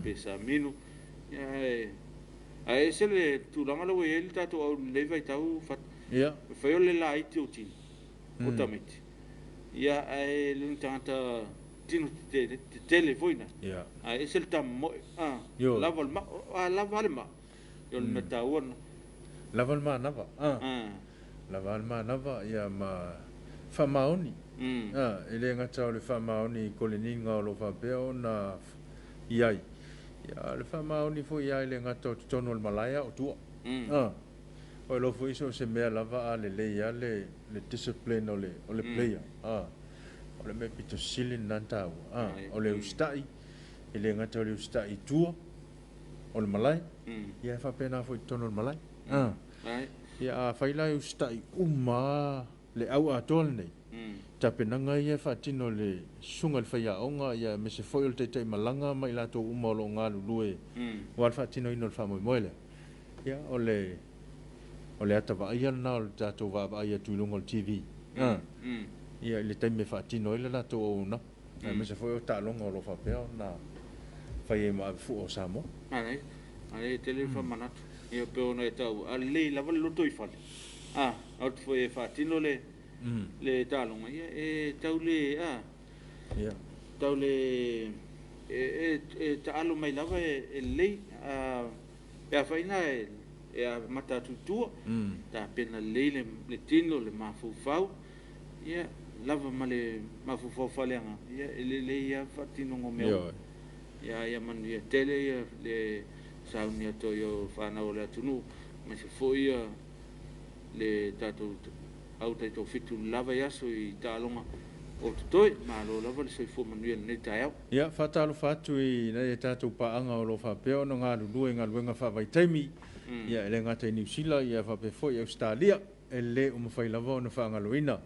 pe Saminu ia ae se le tulaga lau ai le tatou au lenei vaitau fai o le laiti o tino o tamaiti ia ae leni tagata tino tetele foina ae se le tamamoʻe lava le maʻo lava le maʻo i o le matauana lava le manava lava le manava ia ma faamaoni e le gata o le faamaoni koleniga o lo faapea ona iai ia le faamaoni foʻi ia i le gata o totonu o le malaea o tua O lo fo iso se mea lava a le ia le discipline o le player. O le me pito silin nanta o le ustai e le ngata o le ustai tua o le malai. Ia fa pena fo tono le malai. Ia fa ila ustai uma le au a tol nei. Ta penanga ia fa tino le sunga le faia onga ia me se foi o te malanga mai la to uma lo nga lue. Wa fa tino ino le fa mo moile. Ia o le ata va ia na o tato va ia tu lungo TV. Ia le taime fa tino ile la to ona. Me se foi o ta longo lo fa pe na fa ia ma fu o Samoa. Ai tele fa manatu. Ia pe ona tau. Ale la vale lo toi fa. O foi fa tino le talonga ia tau le tau le ta alo mai lava le ya faina ya mata tutua ta pena le tino le mafufau ia lava male mafufau faleanga ia le ia fatino ngomeo ia man ia tele ia le saunia to yo fana ola tunu ma se foi le tatu au tai to fitu lava ya so I talonga o toi ma lo lava le soi fo manuel ne tai ia fatalo fatu I na tatu paanga o lo fa peo no nga lu nga luenga fa vai taimi ia ele ngata New Zealand ia fa pe fo ia Australia ele o mafai lava no fa nga loina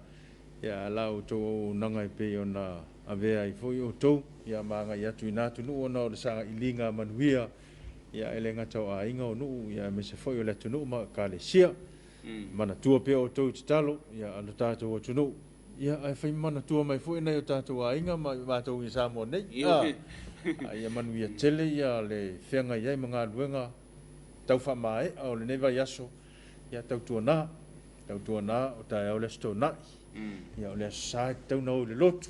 ia la o to nanga pe ona avea I fo o to ia manga ia tu ina tu no ona o sa ilinga manuia ia ele ngata o ainga o no ia me se fo o le tu no ma ka le sia mana tua pe o tau talo ia alo tātou o tunu ia ai whai mana tua mai fo nei o tātou a inga mai mātou I Samoa nei ia manu ia tele ia le whenga iai mga luenga tau wha mai au le neva yaso ia tau tua nā o tai au le sto nai ia o le asai tau nau le lotu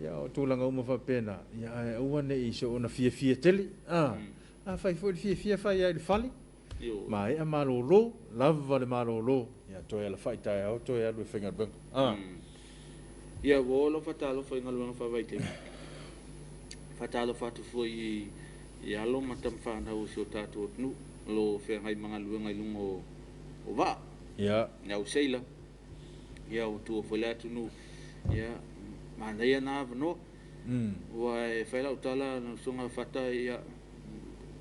ia o tūlanga uma wha pena ia ai ua ne I so ona fia tele a whai fo le fia whai ai le whali mai a malolo lava le malolo ia toe ala fai tai au toe alu whenga bang ia wolo fatalo foi ngalunga fa vai te fatalo fatu foi I alo matam fa na o so tatu nu lo whengai mga luenga lungo o va ia o seila ia o tu foi la tu nu ia mana ia na no wa e fela utala no songa fata ia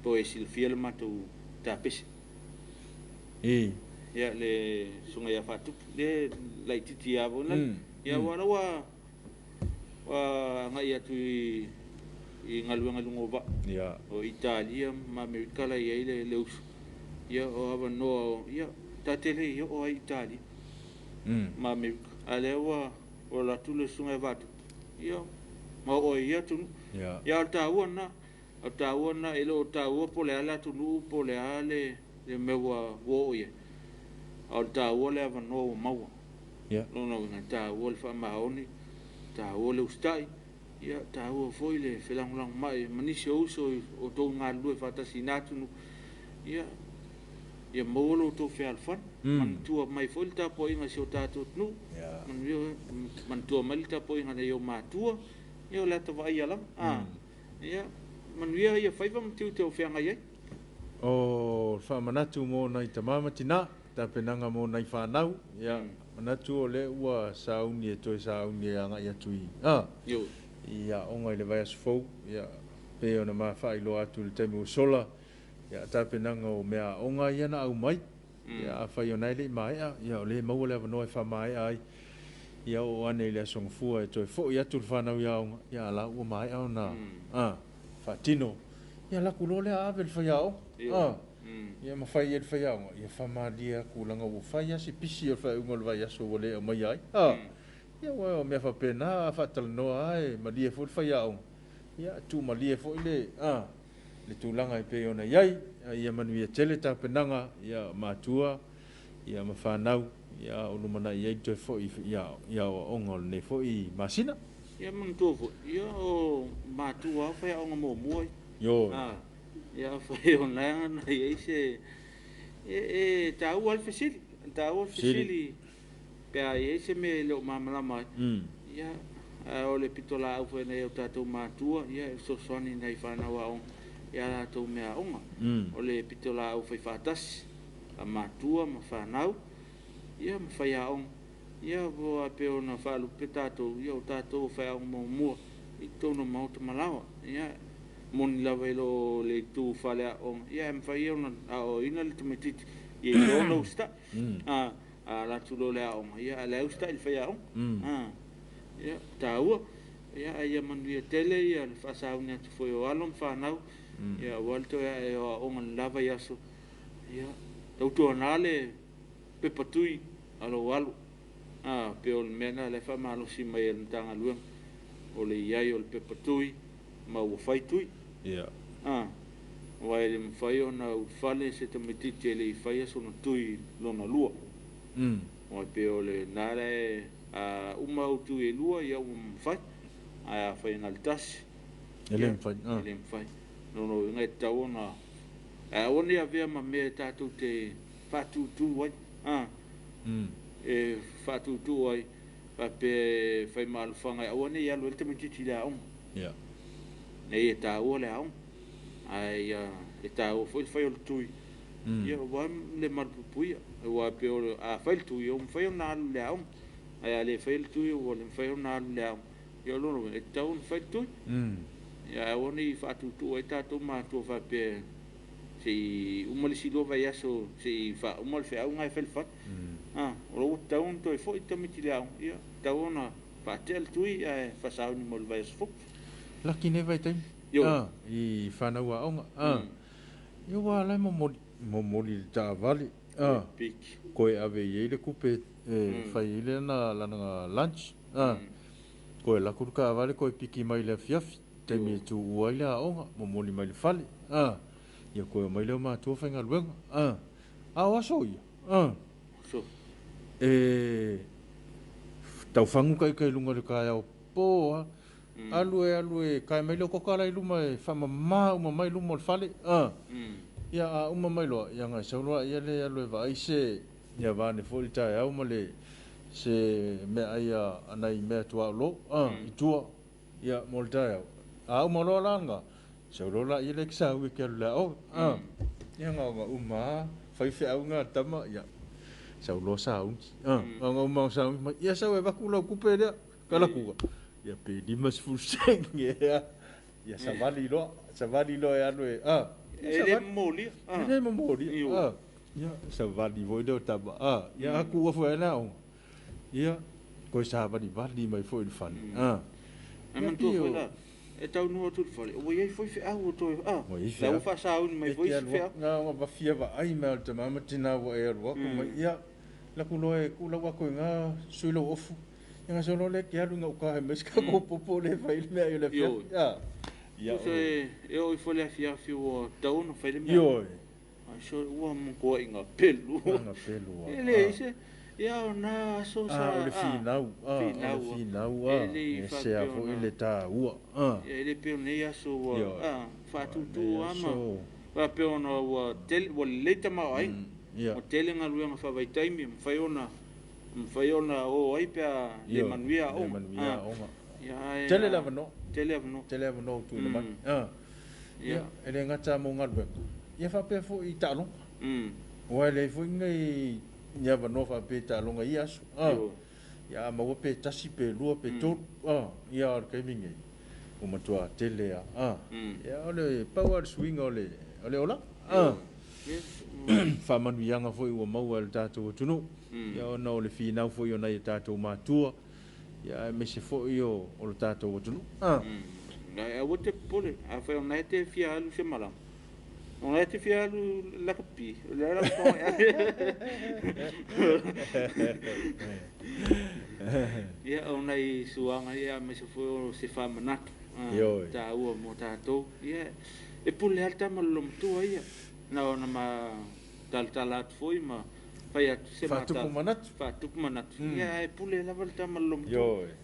to e silfiel matu tapis ia le sunga ia fatu le lai titi avona ia wala wa ngai atu I ngaluenga va ia o Italia ma America la ia le leus ia o ava no ia tatele ia o Italia ma America ale wa o la tu le sunga vatu ia ma o ia tu ia ta ona elo ta o pole ala tu nu pole ale le mewa wo ia al ta o le ava no maua no ta o le fa maoni ta o le ustai ia ta o foi le felang mai manisi o so o to nga lu fa ta sinatu ia molo to fe alfan man tu mai foi ta po inga so ta tu nu man tu mai ta po inga yo matua ia la ta vai ala ia man ia fai vam tu te o fe nga ia o fa manatu mo nai tamama tina ta penanga mo nai fa nau ia manatu o le ua sauni e toi sauni anga ia tui ia onga le vai asfo ia pe ona ma fa ilo atu le temu sola ia ta penanga o mea onga ia na au mai ia fa yo nai le mai ia le mau le no fa mai ai ia o ane le song fu e toi fo ia tu fa na ia la o mai ona fa tino ia la kulo le ave le fa ia ia ma fa ia le fa ia fa ma dia kulanga o fa ia si pisi o fa ngol vai aso le o mai ai ia wa me fa pena fa tal no ai ma dia fo fa ia tu ma dia fo le le tulanga pe ona ia manu ia tele ta penanga ia matua ia ma fa nau ia o mana ia to fo ia o ngol ne fo I masina ia man to fo ia o matua fa o mo mo ia fa ona na ia se ta o alfisili pe ai se me lo mamala mai ia o le pitola au foi nei o tatu matua ia so soni nei fa na wa ia to me onga o le pitola au foi fatas matua ma whanau ia ma whaiaong ia vo a peo na whalu pe tātou ia o tātou whaiaong mo mua I tono mauta malawa ia moni lawa ilo le tu whalea ong ia ma whaiaong na o ina le tumetiti ia I lono usta la tulo le ong ia le usta il whaiaong ia tāua ia ia manuia tele ia le whasau ni atu foi o alon whanau ia walto ia e o ongan lava yaso ia tautua nale pepatui alo walu pe o mena le whamalo si mai e ntanga luang o le iai o le pepatui ma ua whaitui ia wai le mwhai o na ufale se tamititi e le I whai aso na tui lona lua wai pe o le nare uma utu e lua ia mwhai a whai ngalitasi ele mfai ele mfai no ngai tau na oni avea ma me tatu te fatutu wai e fatutu wai pa pe fai mal fanga oni ia lo te mititi la on ia nei tau le on ai e tau foi fai o tui ia wa le mal pui wa pe o a fai tu yo fai na le on ai le fai tu yo le fai na le on yo lo e tau fai tu ia oni fatutu e tatu ma tu fa pe si umali si lo vai aso si fa umal fe au ngai fel fa o tau to e foi tamiti le ia tau na fa tel tui e fa sa ni mol vai aso la kine vai tem I whana ua onga ia wa lai mo moli ta vali koe ave I le kupe whai ile na lana lunch koe la kuruka vale koe piki mai le fiafi te me tu ua ile a onga mo moli mai le fale ia koe mai le o mātua whainga luenga au aso ia so tau whangu kai lunga le kai au po alue kai mai leo kokara I luma e whamama uma mai luma le fale ia uma mai loa ia ngai sauloa ia le alue vai se ia vane foli tae au ma le se mea ia anai mea tua lo I tua ia mo le tae au uma loa langa sauloa ia le kisa ue ke alule au ia ngā uma whai whi au ngā tama ia sauloa sa unti ngā uma sa unti ia sau e waku lau kupe lea kalakuga ia pe limas fulseng ia savali lo e alo ele moli ia savali voi do taba ia aku wa foi na ia ko savali vali mai foi il fan aman to foi e tau no tu foi o ia foi fe au to la fa sa un mai foi fe nga wa fia va ai mal te mama tina wa e ro ko mai ia la ku lo e ku la wa ko nga suilo ofu nga solo le ke alu nga ka mes ka ko popo le vai me ai le fia ia eu foi le fia fio tau no foi le me yo so o mo ko inga pelu ele ise ia na so sa le finau ele se a foi le ta ele pe ne ia so fa tu ama va pe ono tel o le tama ai o tele nga luenga fa vai taimi fai ona o ai pe le manuia o tele lava no tu le man ia ele ngata mo ngalbe ia fa pe fo I talo o ele fo ngai ia va no fa pe talo ngai aso ia ma o pe tasi pe lua pe to ia ar kai mingi o matua tele ia ole power swing ole ola fa manuianga foi o mau al tatou tunu ia ona o le finau foi ona I tatou matua ia me se foi o le tatou tunu na o te pole a foi ona te fia alu se mala ona te fia alu la kapi la ko ia ona I suanga ia me se foi se fa manat ta o mo tatou ia e pole alta malom tu ia na ona ma talat foi ma fai se mata fatu manat ia e pule la volta malom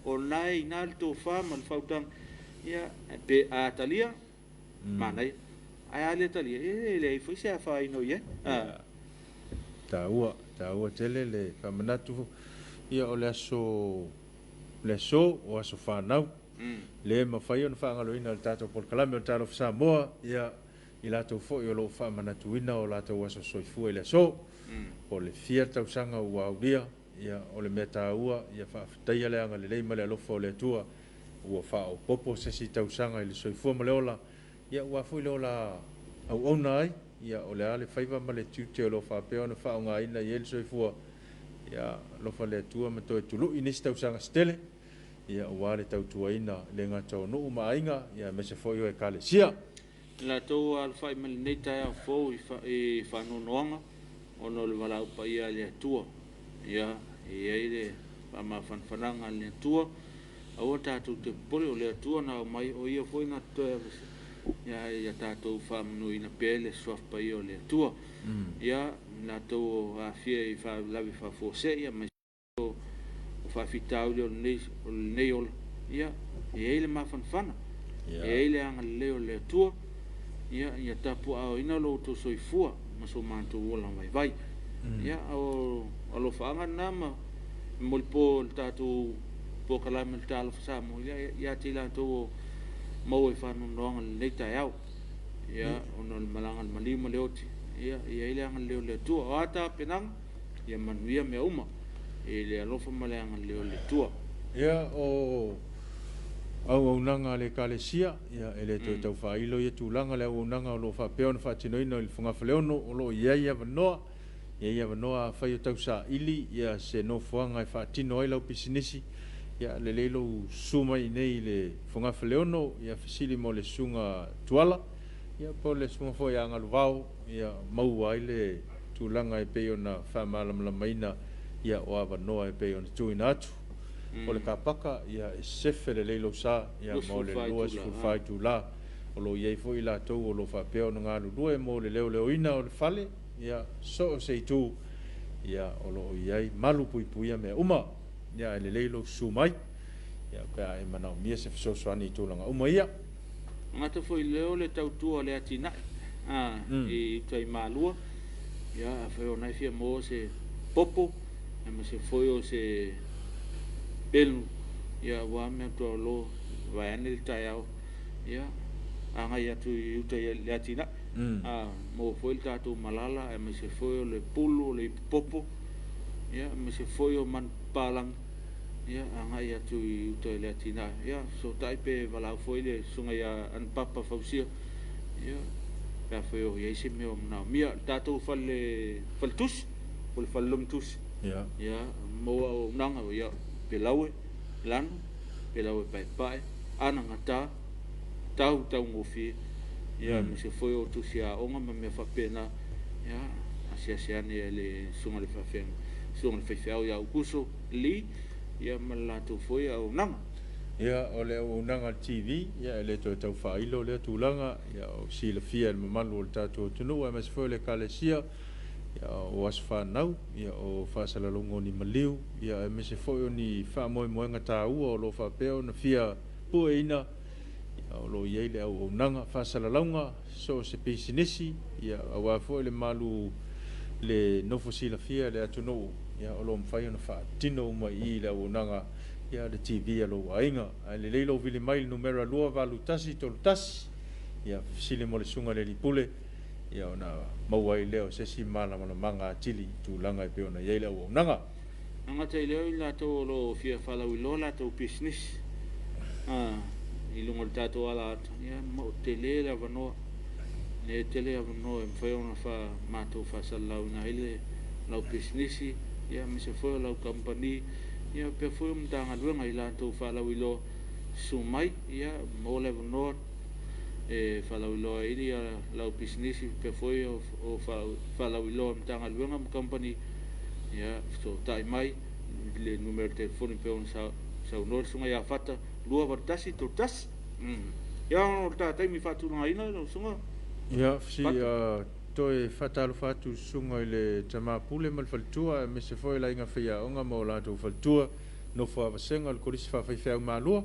o nai nalto fa mal fautang ia pe atalia manai ai ale talia ele foi se fa ino ia taua tele le famanatu ia o le so o aso fanau le ma fai on fa ngalo ina tato por kalame o Talofa Samoa ia I lātou fo'i o lo whaamanatuina o lātou aso soifua I le so. O le fia tausanga ua aulia, ia o le mea tāua, ia whaafitaia le anga le leima le alofa o le atua, ua whao popo sesi tausanga I le soifua ma le ola, ia ua fui le ola au ona ai, ia o le ale whaiva ma le tiute o lo whaapea na whao ngā ina I ele soifua, ia lofa le atua ma toi tulu I nisi tausanga stele, ia ua le tautua ina le ngata o nuu maainga, ia mese foi o e kalesia. La tau al fai mal nei tai au fo I whanonoanga, ono le wala upa ia le atua, ia le ma whanwhananga le atua, au tātou te pole o le atua na mai o ia foi na toe ia tātou whamanu ina pele swaf pa ia o le atua, ia na tau a fia I lawi whafose, ia mai o whawhitau le o nei ola, ia le ma whanwhana, le anga leo le atua, ia tapu au ina lo to soifua, maso mātou ola vai. Ia o alo whaanga nama, molpo tātou po kalama le Talofa Samoa, ia te lātou mau e whanondoanga le nei tai au. Ia ono le malanga le malima le oti, ia le anga leo le atua, o ata penanga, ia manuia mea uma, le alofa ma le anga leo le atua. Ia o au nanga le kalesia, ia ele to tau whailo ia tūlanga le au nanga o lo whapeo na whatinoina I le whangawhaleono o lo ia vanoa, ia vanoa whai o tau sa ili, ia se no fuanga I whatino ai lau pisinisi, ia le leilo suma I nei le whangawhaleono, ia whisili mo le sunga tuala, ia po le sunga fo ia ngaluwao, ia mau ai le tūlanga e peo na whamalamlamaina, ia o avanoa e peo na tuina atu. O le kapaka ia sefe le leilo sa ia mo le lua sfulfai tu la o lo iei fo I lātou o lo whapeo na ngā lulua mo le leo ina o le fale ia so o seitu ia o lo iei malu pui puia mea uma ia le leilo sumai ia pia e manao mia se fisosoani I tūlanga uma ia ngata fo I leo le tautua le atina I tai malua ia a wheo nai fia mo se popo ma se foi o se pelu ia wa me to lo vai ane tai au ia anga ia tu uta le atina mo foi tatu malala e me se foi o le pulu le popo ia me se foi o man palang ia anga ia tu uta le atina ia so tai pe vala foi le sunga ia an papa fausia ia pa foi o ia se me o na mia tatu faltus o le falum tus ia mo o nanga ia pelaue lanu pelaue pai ana ngata tau ngofi ia me se foi o tusia onga me fa pena ia asia ne le sunga le fafeng sunga le fefeu ia ukuso li ia malatu foi au nanga ia o le nanga TV ia le to tau failo le tulanga ia o sila fia le mamalu o tatu tunu e mas foi le kalesia ia o asfa nau ia o fasala longo ni maliu ia me se foi ni fa moi moenga tāua o lo fa peo na fia pueina ia o lo ia le au nanga fasala longa so se pisinisi ia o foi le malu le nofo sila fia le atuno ia o lo mfai na fa tino mai I le au nanga ia le TV alo ainga le leilo vili mai numero lua valutasi tolutasi ia sile mo le sunga le lipule ia ona mauai leo se si mala manga tili tūlanga e peona ia le au nanga anga te leo I lato lo fia fala wilo lato business I lungo tato ala ia mo tele la vanoa ne tele avanoa e mwhai ona fa mato fa salau na ile lau business ia me se foi lau company ia pe foi mtanga luenga I lato fala wilo sumai ia mo le vanoa e falawilo ili lau business pe foi o falawilo mtanga luenga company ia so tai mai le numero de telefone pe on sa unor sunga ia fata lua vartasi to tas ia on ta tai mi fatu na ina no sunga ia si toi fata fatu sunga le tama pule mal faltua me se foi la inga fia onga mo la to faltua no fo avasenga le kolisi fa fa malua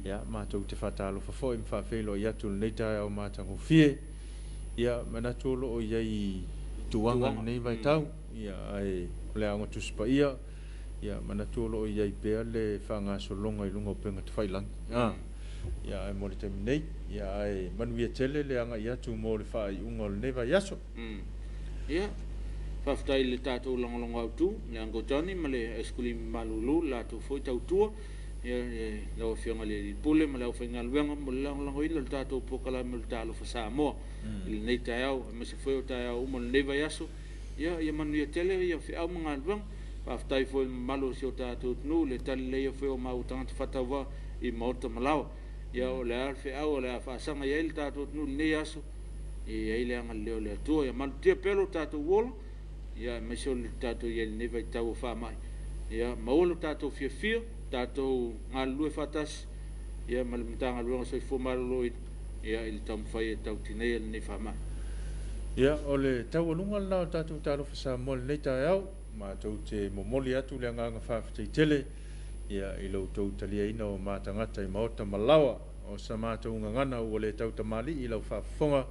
ia matou te whatalo whafoi mwhawhelo I atu nei tae au mātango fie ia manatolo o iai tuanga nei vai tau ia ai le aunga tuspa ia manatolo o iai pea le whangasolonga I lunga o penga te whailang ia e mo le temi nei ia e manuia tele le anga ia tu mo le whaaiunga o le neva iaso. Ia, whaftai le tātou longolongo au tū, le ango Johnny, ma le eskuli malulu, la tu foi tau tua, ia lau whionga le pule, ma lau whainga luenga, mo le longolongo ina le tātou pokala me le Talofa Samoa, ili nei tai au, me se foi o tai au mo le neva iaso, ia manuia tele, ia whiau mga luenga, whaftai foi malo si o tātou tunu, le tali leia foi o mau tangata whatawa i maota malawa, ia o le ar whiau, o le a whaasanga ia le tātou tunu, le nei aso, ia ile anga leo le atua, ia malu tia pelo tātou wola, ia mesio le tātou ia le neva i tau o whamai, ia maolo tātou fia, tātou ngā lue whatas, ia malimtanga luenga soi fumaro ia ili tau mwhai e tau tinei le nei whamai. Ia, o le tau anunga la tātou Talofa Samoa le nei tai au, ma tau te momoli atu le nganga whawhatei tele, ia ilo tau talia ina o mātangata i maota malawa, o sa mātou ngangana o le tau tamali i lau whafonga,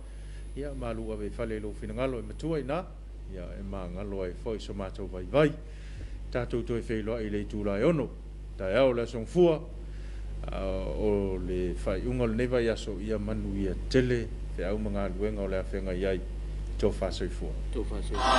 ia malu ave whale lo whinangalo e matua i nā, ia e mā ngalo ai whoi so mātou vai. Tātou toi whailoa i le tūlai ono, tai au le song fua, o le whai unga le neva iaso ia manu ia tele, te au mga luenga o le awhenga iai, tō whasoi fua. Tō whasoi fua.